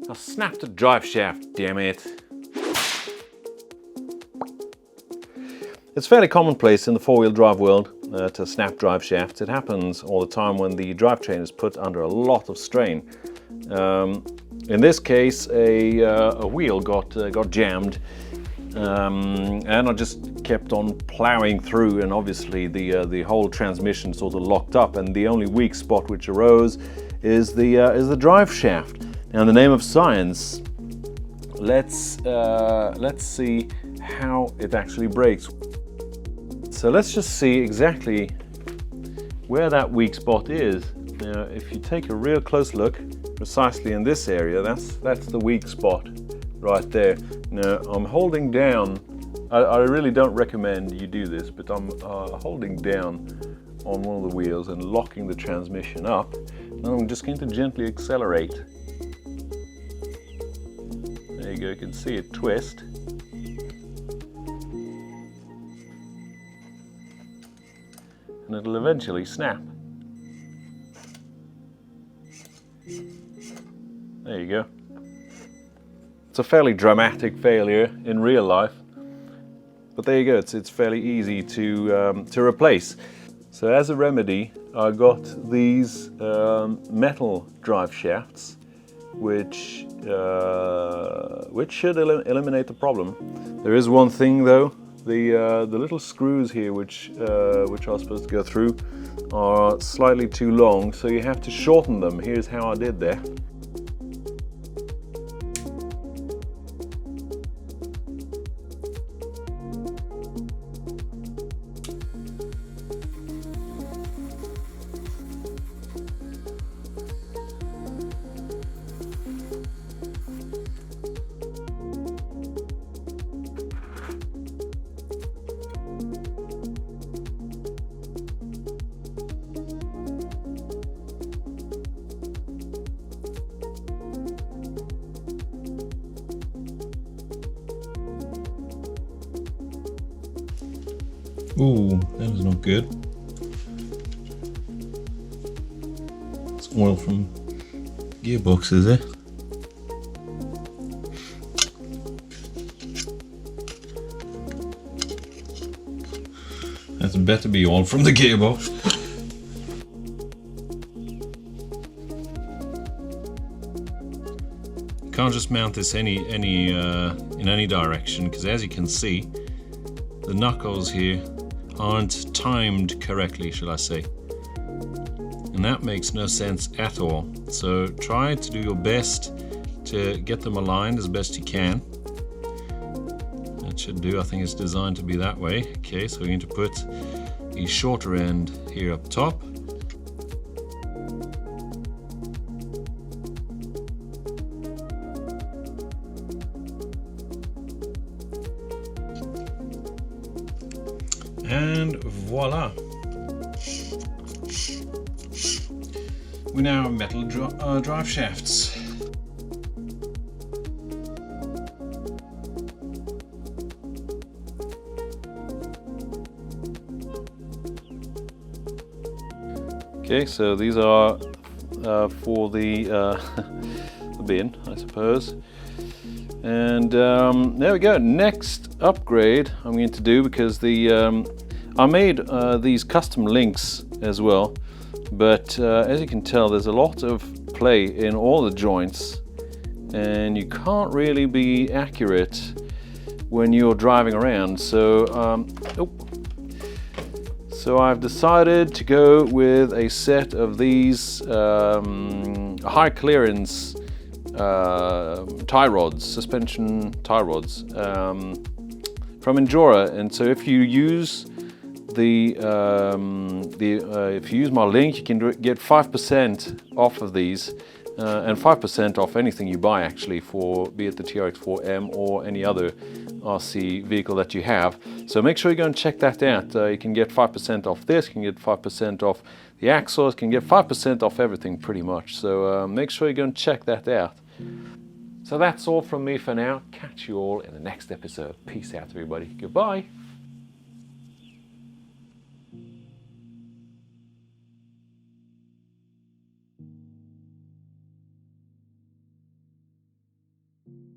I snapped the drive shaft, damn it. It's fairly commonplace in the four-wheel drive world to snap drive shafts. It happens all the time when the drivetrain is put under a lot of strain. In this case, a wheel got jammed, and I just kept on plowing through, and obviously the whole transmission sort of locked up, and the only weak spot which arose is the drive shaft. Now, in the name of science, let's see how it actually breaks. So let's just see exactly where that weak spot is. Now, if you take a real close look, precisely in this area, that's the weak spot right there. Now, I'm holding down, I really don't recommend you do this, but I'm holding down on one of the wheels and locking the transmission up. And I'm just going to gently accelerate. There you go, you can see it twist. And it'll eventually snap. There you go. It's a fairly dramatic failure in real life, but there you go. It's fairly easy to replace. So as a remedy, I got these metal drive shafts, which should eliminate the problem. There is one thing though. The little screws here, which are supposed to go through, are slightly too long, so you have to shorten them. Here's how I did that. Ooh, that is not good. It's oil from gearbox, is it? That better be oil from the gearbox. You can't just mount this in any direction, because as you can see, the knuckles here aren't timed correctly, shall I say. And that makes no sense at all. So try to do your best to get them aligned as best you can. That should do. I think it's designed to be that way. Okay, so we're going to put the shorter end here up top. And voila! We now have metal drive shafts. Okay, so these are for the, the bin, I suppose. And there we go. Next upgrade I'm going to do, because I made these custom links as well, but as you can tell, there's a lot of play in all the joints, and you can't really be accurate when you're driving around. So so I've decided to go with a set of these high clearance tie rods, suspension tie rods from Endura. And so if you use if you use my link, you can get 5% off of these, and 5% off anything you buy, actually, for be it the TRX4M or any other RC vehicle that you have. So make sure you go and check that out. You can get 5% off this, you can get 5% off the axles, you can get 5% off everything pretty much. So make sure you go and check that out. So that's all from me for now. Catch you all in the next episode. Peace out, everybody. Goodbye. you.